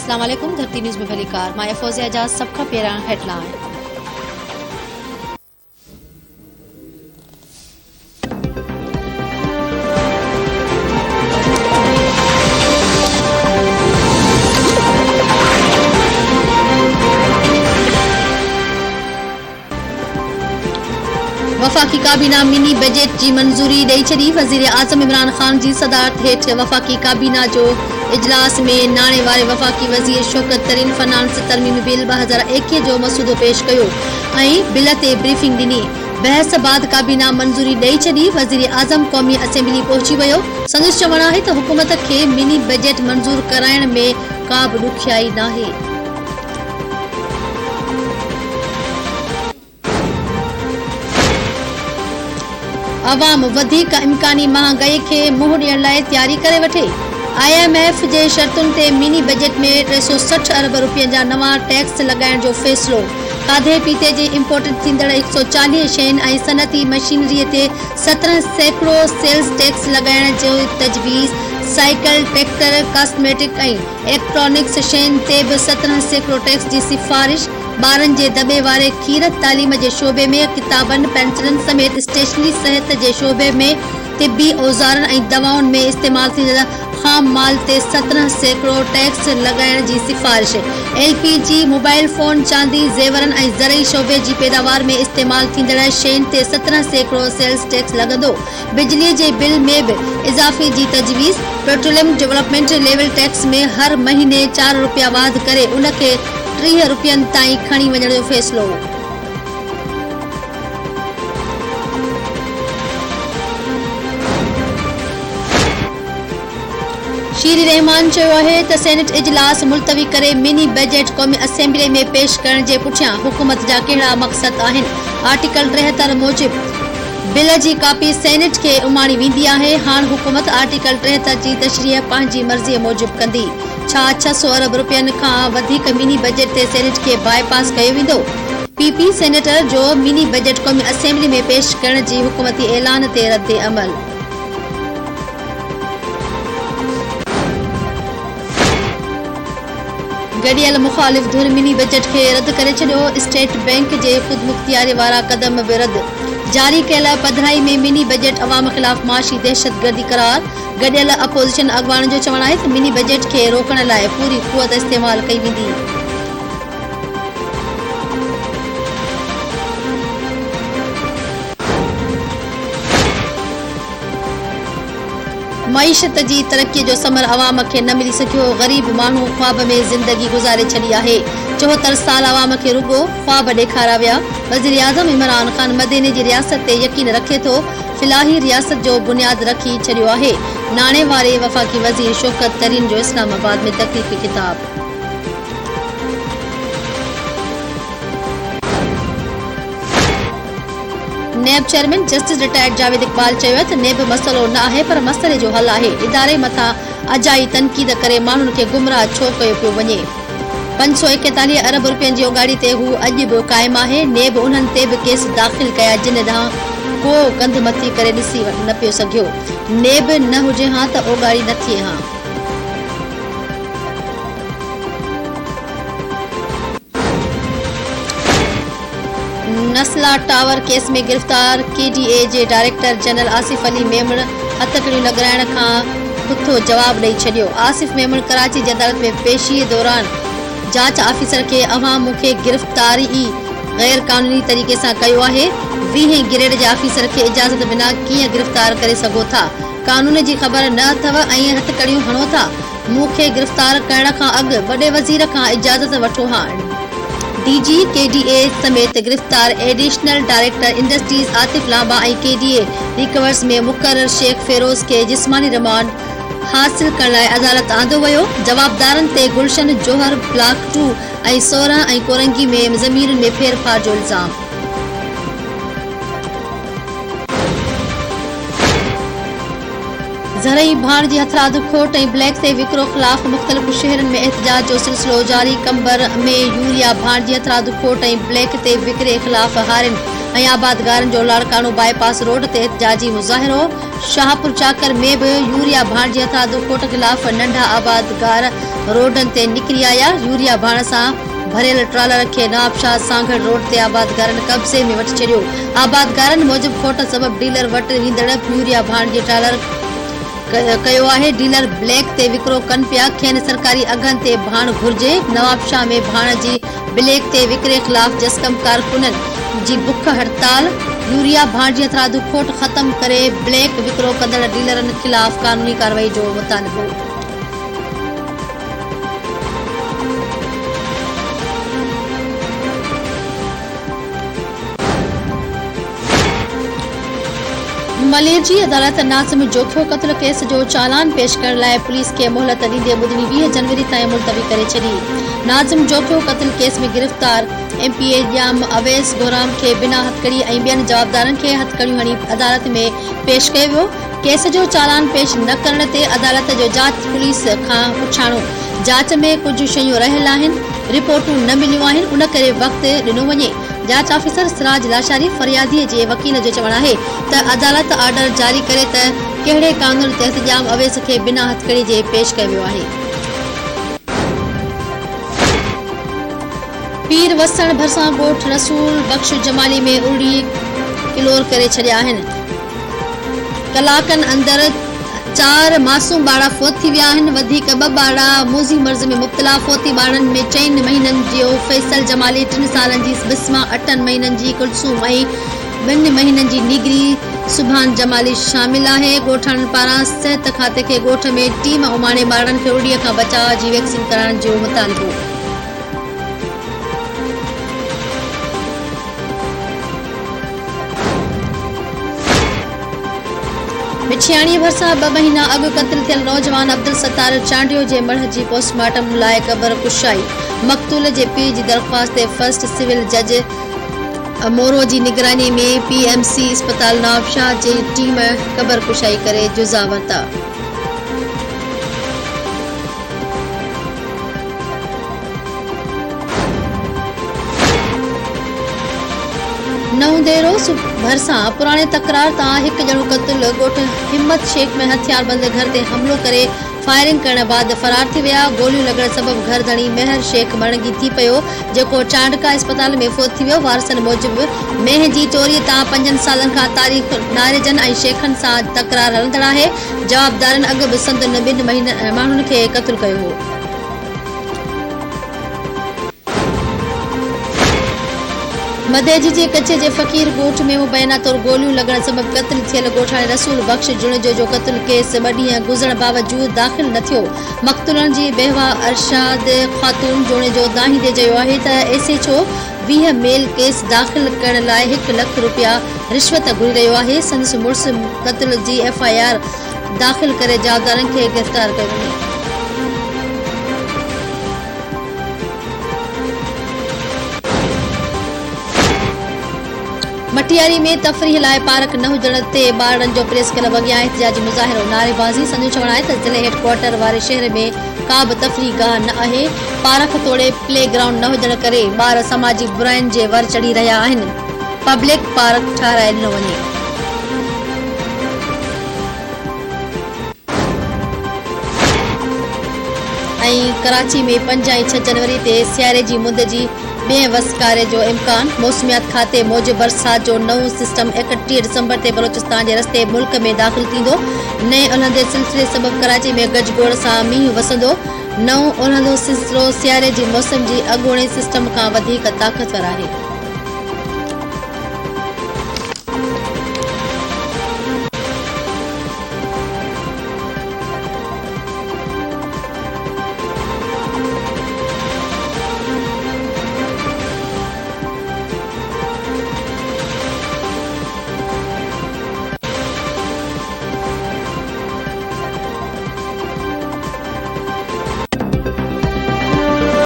अस्सलाम वालेकुम। धरती न्यूज़ में भलीकार मां फौजिया एजाज सब खां पहिरियां हेडलाइन। वफाकी काबीना मिनी बजट की मंजूरी ॾेई छॾी। वज़ीर आज़म इमरान ख़ान जी सदारत हेठि वफाकी काबीना जो इजलास में नाणे वारे वफाकी वज़ीर शौकत तरीन फाइनेंस तरमीमी बिल 2021 जो मसूदो पेश कयो ऐं बिल ते ब्रीफिंग ॾिनी। बहस बाद काबीना मंजूरी ॾेई छॾी। वज़ीर आज़म क़ौमी असेंबली पहुची वियो। संदसि चवणु आहे त हुकूमत खे मिनी बजट मंजूर कराइण में का बि ॾुखियाई नाहे। अवाम वधीक इम्कानी महांगाई के मुंह ॾियण लाइ तयारी करे वठे। IMF जे शर्तुनि ते मिनी बजट में 360 अरब रुपयनि जा नवां टैक्स लॻाइण जो फ़ैसिलो। खाधे पीते जे इम्पोर्टेड थींदड़ 140 शयुनि ऐं सनअती मशीनरीअ ते 17% सेल्स टैक्स लॻाइण जो तजवीज़। साइकिल, ट्रैक्टर, कॉस्मेटिक ऐं इलेक्ट्रॉनिक्स शयुनि ते बि 17% टैक्स जी सिफ़ारिश। ॿारनि जे दॿे वारे खीर, तालीम जे शोबे में किताबनि, पेंसिलनि समेत स्टेशनरी, सिहत जे शोबे में तिबी औज़ारनि ऐं दवाउनि में इस्तेमाल थींदड़ ख़ाम माल ते 17% टैक्स लॻाइण जी सिफ़ारिश। LPG, मोबाइल फोन, चांदी, ज़ेवरनि ऐं ज़रई शोबे जी पैदावार में इस्तेमाल थींदड़ शयुनि ते 17% सेल्स टैक्स लॻंदो। बिजलीअ जे बिल में बि इज़ाफ़े जी तजवीज़। पेट्रोलियम डेवलपमेंट लेवल टैक्स में हर महीने 4 रुपया वाध करे उन खे 30 रुपयनि ताईं खणी वञण जो फ़ैसिलो। शीर रहमान चयो आहे त सेनेट इजलास मुलतवी करे मिनी बजट क़ौमी असेंबली में पेश करण जे पुठियां हुकूमत जा कहिड़ा मक़सद आहिनि। आर्टिकल 73 मूजिब बिल जी कापी सेनेट खे उमाणी वेंदी आहे। हाणे हुकूमत आर्टिकल 73 जी तशरीह पंहिंजी मर्ज़ीअ मूजिब कंदी। छा 600 अरब रुपयनि खां वधीक मिनी बजट ते सेनेट खे बाईपास कयो वेंदो? PP सेनेटर जो मिनी बजट क़ौमी असेंबली में पेश करण जी हुकूमती ऐलान ते रद्द अमल। गडियल मुखालिफ धुर मिनी बजट खे रद्द करे छॾियो। स्टेट बैंक जे ख़ुदमुख्तियारी वारा क़दम बि रद्द। जारी कयल पधिराई में मिनी बजट अवाम ख़िलाफ़ माशी दहशतगर्दी करार। गडियल अपोज़िशन अॻवान जो चवणु आहे त मिनी बजट खे रोकण लाइ पूरी क़ुवत इस्तेमाल कई वेंदी। मईशत जी तरक्की जो समर अवाम खे न मिली सघियो। ग़रीब माण्हू ख़्वाब में ज़िंदगी गुज़ारे छॾी आहे। 74 साल अवाम खे रुगो ख़्वाब ॾेखारिया विया। वज़ीर आज़म इमरान ख़ान मदीने जी रियासत ते यकीन रखे थो। फिलाही रियासत जो बुनियाद रखी छॾियो आहे। नाणे वारे वफ़ाकी वज़ीर शौकत तरीन जो इस्लामाबाद में तकलीफ़ी खिताब। नेब chairman justice retired Javed Iqbal चयो त नेब मसलो न आहे पर मसले जो हल आहे। इदारे मथां अजाई तनक़ीद करे माण्हुनि खे गुमराह छो कयो पियो वञे। 541 अरब रुपयनि जी ओगाड़ी ते हू अॼु बि क़ाइमु आहे। नेब उन्हनि ते बि केस दाख़िल कया जिन ॾांहुं को कंध मथी करे ॾिसी न पियो सघियो। नेब न हुजे हा त ओगाड़ी न थिए हा। नस्ला टावर केस में गिरफ़्तार KDA जे डायरेक्टर जनरल आसिफ अली मेमण हथकड़ियूं लॻाइण खां पुठो जवाब ॾेई छॾियो। आसिफ मेमण कराची जी अदालत में पेशीअ दौरान जांच ऑफिसर खे अवां मूंखे गिरफ़्तारी गैर कानूनी तरीक़े सां कयो आहे। 20 ग्रेड जे ऑफिसर खे इजाज़त बिना कीअं गिरफ़्तार करे सघो था? कानून जी ख़बर न अथव ऐं हथकड़ियूं हणो था। मूंखे गिरफ़्तार करण खां अॻु वॾे वज़ीर खां इजाज़त वठो हा। DG KDA समेत गिरफ़्तार additional director industries Atif Lamba ऐं KDA रिकवर्स में मुक़रर शेख फेरोज़ खे जिस्मानी रिमांड हासिल करण लाइ अदालत आंदो वियो। जवाबदारनि ते गुलशन जोहर ब्लॉक 2 ऐं 16 ऐं कोरंगी में ज़मीनुनि में फेरफार जो इल्ज़ाम। ज़रई भाण जी हथरादु खोट ऐं ब्लैक ते विकिरो ख़िलाफ़ मुख़्तलिफ़ शहरनि में एहतजाज जो सिलसिलो जारी। कंबर में यूरिया भाण जी हथरादु खोट ऐं ब्लैक ते विकिरे ख़िलाफ़ हारियुनि ऐं आबादगारनि जो लाड़काणो बाईपास रोड ते एहतजाजी मुज़ाहिरो। शाहपुर चाकर में भी यूरिया भाण जी हथरादु खोट ख़िलाफ़ नंढा आबादगार रोडनि ते निकिरी आया। यूरिया भाण सां भरियल ट्रालर खे नवाबशाह सांगड़ रोड ते आबादगारनि कब्ज़े में वठी छॾियो। आबादगारनि मूजिब खोट सबब डीलर वटि ईंदड़ यूरिया भाण जी ट्रालर कयो आहे। डीलर ब्लैक ते विकिरो कनि पिया, खेनि सरकारी अघनि ते भाण घुर्जे। नवाबशाह में भाण जी ब्लैक ते विकिरे ख़िलाफ़ जस्कम कारकुननि जी बुख हड़ताल। यूरिया भाण जी हथरादु खोट ख़त्म करे ब्लैक विकिरो कंदड़ डीलरनि ख़िलाफ़ कानूनी कार्रवाई जो मुतालिबो। मलेर जी अदालत नाज़िम जोखियो क़त्ल केस जो चालान पेश करण लाइ पुलिस खे मोहलत ॾींदे ॿुधणी 20 जनवरी ताईं मुलतवी करे छॾी। नाज़िम जोखियो क़त्ल केस में गिरफ़्तार MPA ॼाम अवैस गोराम खे बिना हथकड़ी ऐं ॿियनि जवाबदारनि खे हथकड़ियूं हणी अदालत में पेश कयो वियो। केस जो चालान पेश न करण ते अदालत जो जांच पुलिस खां पुछाणो। जांच में कुझु शयूं रहियल आहिनि, रिपोर्टूं न मिलियूं आहिनि, उन करे वक़्तु ॾिनो वञे। जांच ऑफिसर सिराज लाशारी फरियादीअ जे वकील जो चवणु आहे त अदालत ऑर्डर जारी करे त कहिड़े कानून तहत ॼाम अवैस खे बिना हथकड़ी जे पेश कयो वियो आहे। पीर वसण भरिसां ॻोठ रसूल बख्श जमाली में उड़ी किलोर करे छॾिया आहिनि। कलाकनि अंदरि 4 मासूम ॿार फोत थी विया आहिनि। वधीक 2 ॿार मोज़ी मर्ज़ में मुब्तला। फोती ॿारनि में 4 महीननि जो फैसल जमाली, 3 सालनि जी बिस्मा, 8 महीननि जी कुलसूम ऐं 2 महीननि जी निगरी सुभान जमाली शामिल आहे। ॻोठनि पारां सिहत खाते खे ॻोठ में टीम उमाणे ॿारनि खे उड़ीअ खां बचाव जी वैक्सीन कराइण जो मुतालिबो। मिठियाणीअ भरिसां 2 महीना अॻु क़त्ल थियल नौजवान अब्दुल सत्तार चांडियो जे मढ़ जी पोस्टमार्टम लाइ क़बर कुशाई। मक़तूल जे पीउ जी दरख़्वास्त ते फर्स्ट सिविल जज मोरो जी निगरानी में PMC अस्पताल नवाबशाह जी टीम क़बर कुशाई करे जुज़ा वरिता। नवदेरो भरिसां पुराणे तकरार तां 1 ॼणो क़त्ल। ॻोठ हिम्मत शेख में हथियारबंद घर ते हमलो करे फायरिंग करण बाद फरार थी विया। गोलियूं लॻण सबब घर धणी मेहर शेख मरणगी थी पियो, जेको चांडका अस्पताल में फोत थी वियो। वारसनि मूजिब मेह जी चोरीअ तां 5 सालनि खां तारीख़ नारेजन ऐं शेखनि सां तकरार हलंदड़ आहे। जवाबदारनि अॻु बि संदनि 2 माण्हुनि खे क़त्ल कयो हो। मदेजी जे कच्चे जे फ़कीर ॻोठ में मुबैना तौर गोलियूं लॻण सबब क़त्ल थियल ॻोठाणे रसूल बख्श जुणजो जो क़त्ल केस 2 ॾींहं गुज़रण बावजूदि दाख़िल न थियो। मक़तूलनि जी बेवा अरशाद ख़ातून जुणजो दाहींदे चयो आहे त SHO 20 मेल केस दाख़िल करण लाइ 1 लख रुपया रिश्वत घुरी रहियो आहे। संदसि मुड़ुसु क़त्ल जी FIR दाख़िल करे जवाबदारनि खे गिरफ़्तार कयो वञे। मटियारी में तफ़रीह लाइ पार्क न हुजण ते ॿारनि जो प्रेस क्लब अॻियां एहतजाजी मुज़ाहिरो, नारेबाज़ी। संजो चवणु आहे त ज़िले हेडक्वार्टर वारे शहर में का बि तफ़रीह गाह न आहे। पार्क तोड़े प्ले ग्राउंड न हुजण करे ॿार समाजी बुराइनि जे वर चढ़ी रहिया आहिनि। पब्लिक पार्क ठाराए ॾिनो वञे। ऐं कराची में 5 ऐं 6 जनवरी ते सियारे जी मुंद जी ॿिए वसकारे जो इम्कान। मौसमियात खाते मूजिब बरसात जो नओं सिस्टम 31 दिसंबर ते बलोचिस्तान जे रस्ते मुल्क में दाख़िल थींदो। नए उलहंदे सिलसिले सबब कराची में गजगोड़ सां मींहुं वसंदो। नओं उलहंदो सिलसिलो सियारे जी मौसम जी अॻूणे सिस्टम खां वधीक ताक़तवर आहे।